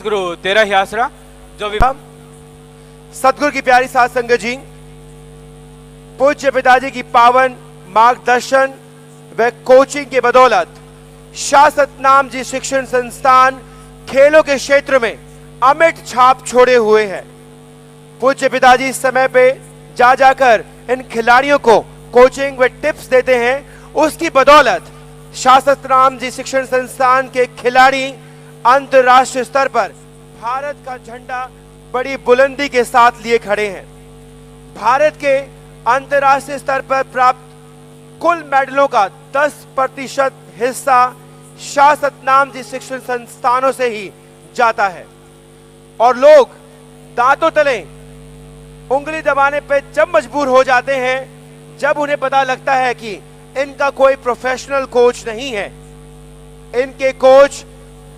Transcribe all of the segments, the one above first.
सतगुरु तेरा ही आसरा जो भी सतगुरु की प्यारी साध संगत जी, पूज्य पिताजी की पावन मार्गदर्शन व कोचिंग के बदौलत शाश्वत नाम जी शिक्षण संस्थान खेलों के क्षेत्र में अमिट छाप छोड़े हुए हैं। पूज्य पिताजी समय पे जा जाकर इन खिलाड़ियों को कोचिंग व टिप्स देते हैं। उसकी बदौलत शाश्वत नाम जी शिक्षण संस्थान के खिलाड़ी अंतर्राष्ट्रीय स्तर पर भारत का झंडा बड़ी बुलंदी के साथ लिए खड़े हैं। भारत के अंतर्राष्ट्रीय स्तर पर प्राप्त कुल मेडलों का 10% हिस्सा शाश्वत नाम जी शिक्षण संस्थानों से ही जाता है और लोग दांतों तले उंगली दबाने पे जब मजबूर हो जाते हैं जब उन्हें पता लगता है कि इनका कोई प्रोफेशनल कोच नहीं है। इनके कोच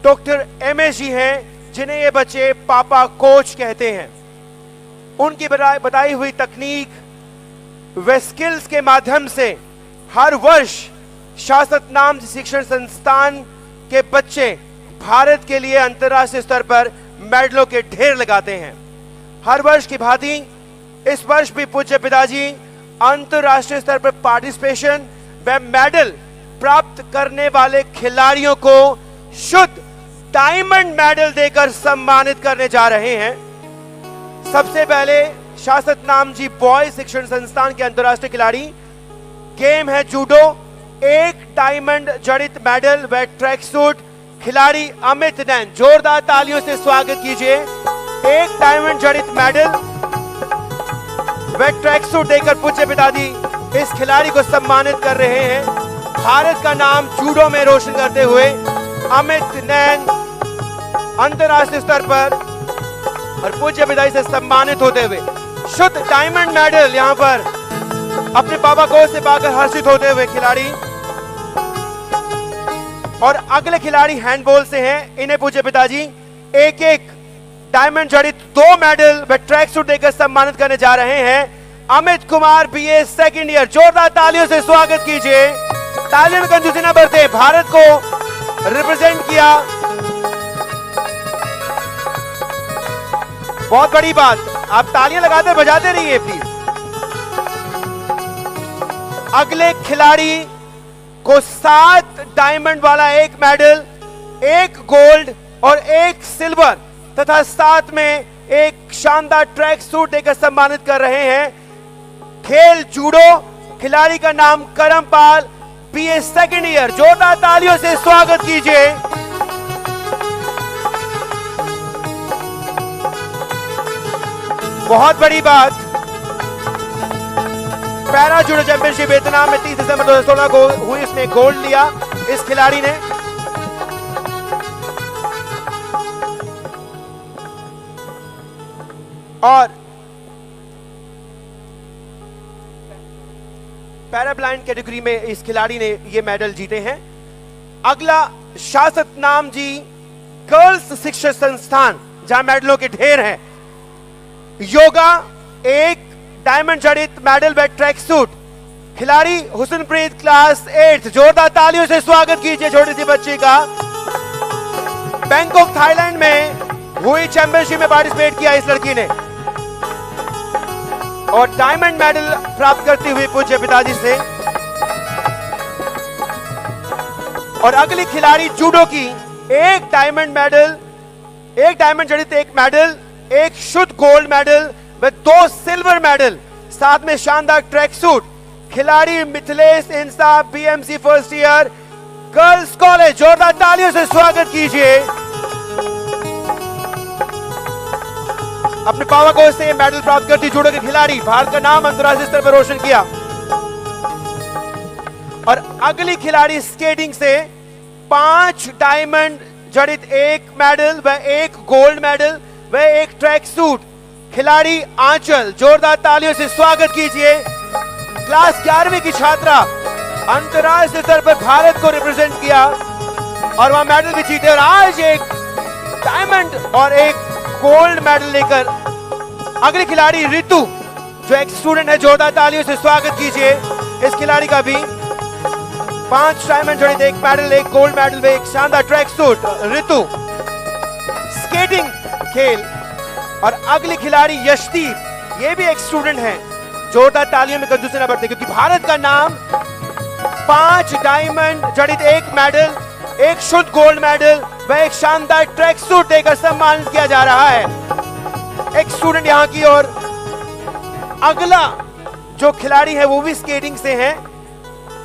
डॉक्टर एमए जी हैं, जिन्हें ये बच्चे पापा कोच कहते हैं। उनकी बताई हुई तकनीक व स्किल्स के माध्यम से हर वर्ष शाश्वत नाम शिक्षण संस्थान के बच्चे भारत के लिए अंतर्राष्ट्रीय स्तर पर मेडलों के ढेर लगाते हैं। हर वर्ष की भांति इस वर्ष भी पूज्य पिताजी अंतर्राष्ट्रीय स्तर पर पार्टिसिपेशन व मेडल प्राप्त करने वाले खिलाड़ियों को शुद्ध डायमंड मेडल देकर सम्मानित करने जा रहे हैं। सबसे पहले शाश्वत नाम जी बॉय शिक्षण संस्थान के अंतर्राष्ट्रीय खिलाड़ी, गेम है जूडो, 1 डायमंड जड़ित मेडल व ट्रैक सूट खिलाड़ी अमित नैन, जोरदार तालियों से स्वागत कीजिए। 1 डायमंड जड़ित मेडल व ट्रैक सूट देकर पूज्य पिताजी इस खिलाड़ी को सम्मानित कर रहे हैं। भारत का नाम जूडो में रोशन करते हुए अमित नैन अंतर्राष्ट्रीय स्तर पर और पूज्य पिताजी से सम्मानित होते हुए शुद्ध डायमंड मेडल यहां पर अपने पापा को से पाकर हर्षित होते हुए खिलाड़ी। और अगले खिलाड़ी हैंडबॉल से हैं, इन्हें पूज्य पिताजी 1-1 डायमंड जड़ित 2 मेडल व ट्रैक सूट देकर सम्मानित करने जा रहे हैं। Amit Kumar BA second year, जोरदार तालियों से स्वागत कीजिए। तालियों में कंजूसी न बरते, भारत को रिप्रेजेंट किया, बहुत बड़ी बात। आप तालियां लगाते बजाते रहिए प्लीज। अगले खिलाड़ी को 7 डायमंड वाला 1 मेडल, 1 गोल्ड और 1 सिल्वर तथा साथ में 1 शानदार ट्रैक सूट देकर सम्मानित कर रहे हैं। खेल जूडो, खिलाड़ी का नाम करमपाल बीए सेकंड ईयर, जोरदार तालियों से स्वागत कीजिए। बहुत बड़ी बात, पैरा जूडो चैंपियनशिप वियतनाम में 30 दिसंबर 2016 को हुई, इसमें गोल्ड लिया इस खिलाड़ी ने। और पैराब्लाइंड कैटेगरी में इस खिलाड़ी ने ये मेडल जीते हैं। अगला शाश्वत नाम जी गर्ल्स शिक्षण संस्थान, जहां मेडलों के ढेर हैं। योगा 1 डायमंड जड़ित मेडल व ट्रैक सूट खिलाड़ी हुसनप्रीत क्लास 8, जोरदार तालियों से स्वागत कीजिए छोटी सी बच्ची का। बैंकॉक थाईलैंड में हुई चैंपियनशिप में पार्टिसिपेट किया इस लड़की ने और डायमंड मेडल प्राप्त करती हुई पूज्य पिताजी से। और अगली खिलाड़ी जूडो की 1 डायमंड मेडल, 1 डायमंड जड़ित 1 मेडल, 1 शुद्ध गोल्ड मेडल व 2 सिल्वर मेडल, साथ में शानदार ट्रैक सूट खिलाड़ी मिथिलेश इंसा BMC first year girls college, जोरदार तालियों से स्वागत कीजिए। अपने पापा को से मेडल प्राप्त करती जूडो के खिलाड़ी, भारत का नाम अंतर्राष्ट्रीय स्तर पर रोशन किया। और अगली खिलाड़ी स्केटिंग से 5 डायमंड जड़ित 1 मेडल व 1 गोल्ड मेडल व 1 ट्रैक सूट खिलाड़ी आंचल, जोरदार तालियों से स्वागत कीजिए। क्लास 11वीं की छात्रा, अंतर्राष्ट्रीय स्तर पर भारत को रिप्रेजेंट किया और वहां मेडल भी जीते और आज 1 डायमंड और 1 गोल्ड मेडल लेकर अगली खिलाड़ी रितु, जो एक स्टूडेंट है, जोरदार तालियों से स्वागत कीजिए इस खिलाड़ी का भी। 5 डायमंड जड़ित 1 मेडल, 1 गोल्ड मेडल व 1 शानदार ट्रैक सूट रितु। स्केटिंग खेल। और अगली खिलाड़ी यशदीप, ये भी एक स्टूडेंट है। जोरदार तालियों में कंजूसी न बरतें, क्योंकि भारत का नाम 5 डायमंड जड़ित 1 मेडल, 1 शुद्ध गोल्ड मेडल व एक शानदार ट्रैक सूट देकर सम्मानित किया जा रहा है। एक स्टूडेंट यहां की। और अगला जो खिलाड़ी है वो भी स्केटिंग से है।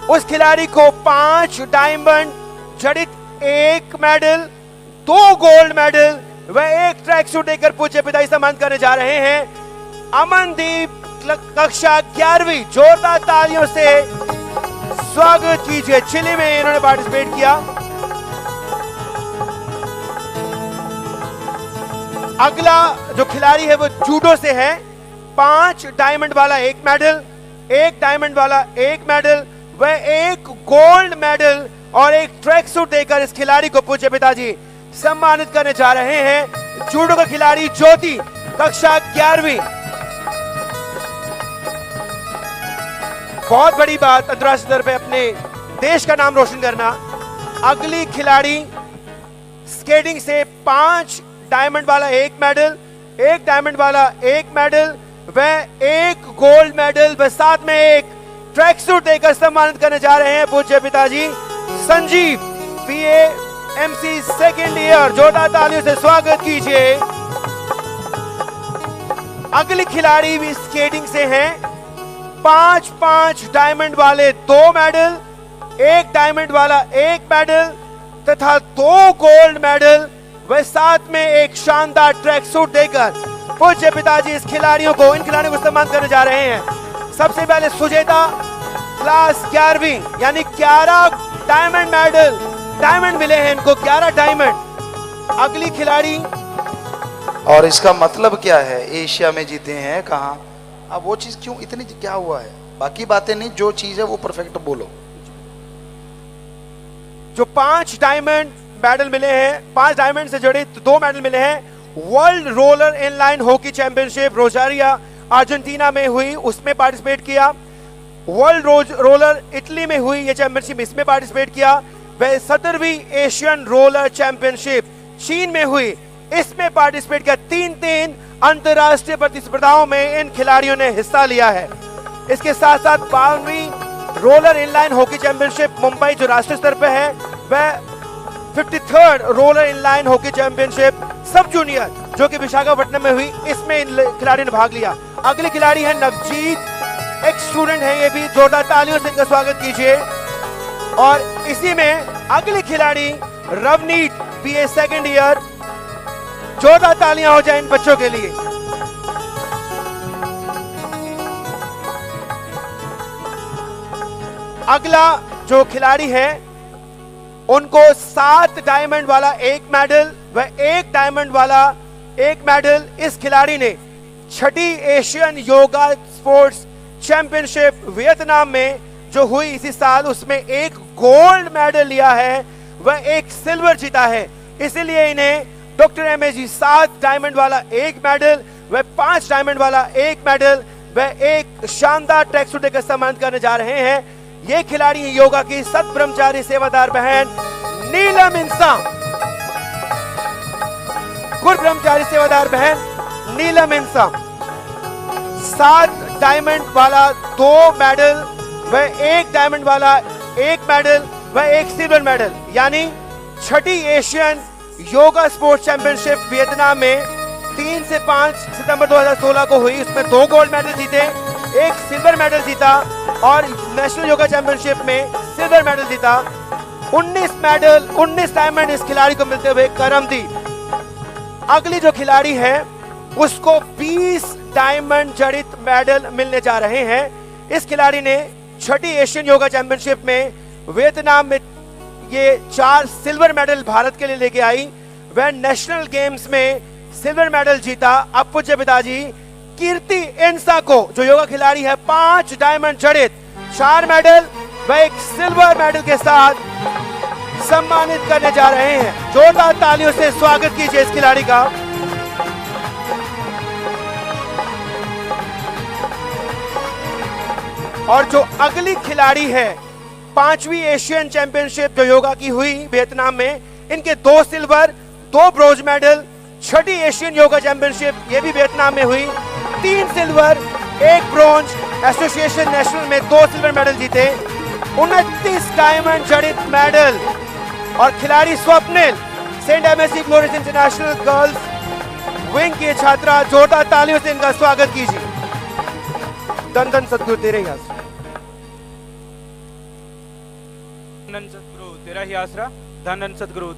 उस खिलाड़ी को 5 डायमंड जड़ित 1 मेडल, 2 गोल्ड मेडल व 1 ट्रैक सूट देकर पूज्य पिताजी सम्मानित करने जा रहे हैं। अमनदीप, कक्षा 11वीं, जोरदार तालियों से स्वागत कीजिए। चिली में इन्होंने पार्टिसिपेट किया। अगला जो खिलाड़ी है वो जूडो से है। 5 डायमंड वाला 1 मेडल, 1 डायमंड वाला 1 मेडल व 1 गोल्ड मेडल और 1 ट्रैक सूट देकर इस खिलाड़ी को पूज्य पिताजी सम्मानित करने जा रहे हैं। जूडो का खिलाड़ी ज्योति, कक्षा 11वीं। बहुत बड़ी बात अंतर्राष्ट्रीय स्तर पे अपने देश का नाम रोशन करना। अगली खिलाड़ी स्केटिंग से 5 डायमंड वाला 1 मेडल, 1 डायमंड वाला 1 मेडल व 1 गोल्ड मेडल व साथ में 1 ट्रैक सूट देकर सम्मानित करने जा रहे हैं पूज्य पिताजी Sanjeev, BA MC second year. जोरदार तालियों से स्वागत कीजिए। अगली खिलाड़ी भी स्केटिंग से हैं। 5 डायमंड वाले 2 मेडल, 1 डायमंड वाला 1 मेडल तथा 2 गोल्ड मेडल व साथ में 1 शानदार ट्रैक सूट देकर पूज्य पिताजी इन खिलाड़ियों को सम्मानित करने जा रहे हैं। सबसे पहले सुजेता, क्लास 11वीं, यानी 11 डायमंड मेडल, डायमंड मिले हैं इनको, 11 डायमंड। अगली खिलाड़ी। और इसका मतलब क्या है? एशिया में जीते हैं कहाँ? अब वो चीज क्यों इतनी, क्या हुआ है? बाकी बातें नहीं, जो चीज है वो परफेक्ट बोलो। जो 5 डायमंड मेडल मिले हैं, 5 डायमंड से जुड़े 2 मेडल मिले हैं। World roller inline hockey championship Rosario Argentina में हुई, उसमें पार्टिसिपेट किया। वर्ल्ड रोलर इटली में हुई ये चैंपियनशिप, इसमें पार्टिसिपेट किया। वह 17वीं एशियन रोलर चैंपियनशिप चीन में हुई, इसमें पार्टिसिपेट किया। 3 अंतरराष्ट्रीय प्रतिस्पर्धाओं में इन खिलाड़ियों ने हिस्सा लिया है। इसके साथ साथ 52वीं roller inline hockey championship Mumbai जो राष्ट्रीय स्तर पर है, वह 53rd roller inline hockey championship sub junior जो कि विशाखापट्टनम में हुई, इसमें इन खिलाड़ियों ने भाग लिया। अगले खिलाड़ी है नवजीत, एक स्टूडेंट है ये भी, जोरदार तालियों से इनका स्वागत कीजिए। और इसी में अगली खिलाड़ी रवनीत, बीए सेकेंड ईयर। जोरदार तालियां हो जाए इन बच्चों के लिए। अगला जो खिलाड़ी है उनको 7 डायमंड वाला 1 मेडल व 1 डायमंड वाला 1 मेडल। इस खिलाड़ी ने 6ठी Asian yoga sports championship Vietnam में जो हुई इसी साल, उसमें 1 गोल्ड मेडल लिया है व 1 सिल्वर जीता है। इसीलिए इन्हें डॉक्टर एमएजी 7 डायमंड वाला 1 मेडल व 5 डायमंड वाला 1 मेडल व 1 शानदार ट्रैक सूट देकर सम्मानित करने जा रहे हैं। ये खिलाड़ी योगा की सत ब्रह्मचारी सेवादार बहन नीलम इंसान, गुर ब्रह्मचारी सेवादार बहन नीलम इंसान। 7 डायमंड वाला 2 मेडल व 1 डायमंड वाला 1 मेडल व 1 सिल्वर मेडल, यानी 6ठी Asian yoga sports championship Vietnam में 3 से 5 सितंबर 2016 को हुई। उसमें 2 गोल्ड मेडल जीते, 1 सिल्वर मेडल जीता और नेशनल योगा चैंपियनशिप में सिल्वर मेडल जीता। 19 मेडल, 19 डायमंड इस खिलाड़ी को मिलते हुए करमदीप। अगली जो खिलाड़ी है उसको 20 डायमंड जड़ित मेडल मिलने जा रहे हैं। इस खिलाड़ी ने 6ठी एशियन योगा चैंपियनशिप में वियतनाम में ये 4 सिल्वर मेडल भारत के लिए लेके आई। वह नेशनल गेम्स में सिल्वर मेडल जीता। अब पूज्य पिताजी कीर्ति इंसा को, जो योगा खिलाड़ी है, 5 डायमंड जड़ित 4 मेडल व 1 सिल्वर मेडल के साथ सम्मानित करने जा रहे हैं। जोरदार तालियों से स्वागत कीजिए इस खिलाड़ी का। और जो अगली खिलाड़ी है 5वीं एशियन चैंपियनशिप जो योगा की हुई वियतनाम में, इनके 2 सिल्वर, 2 ब्रोंज मेडल, छठी एशियन योगा चैंपियनशिप ये भी वियतनाम में हुई। 3 सिल्वर, 1 ब्रॉन्ज, एसोसिएशन नेशनल में 2 सिल्वर मेडल जीते, 29 डायमंड जड़ित मेडल। और खिलाड़ी Swapnil, saint MSC glorious international girls wing की छात्रा, जोरदार तालियों से इनका स्वागत कीजिए। धन धन सद्गुरु तेरे ही आसरा। धन धन सद्गुरु तेरा ही आसरा, धन धन सद्गुरु।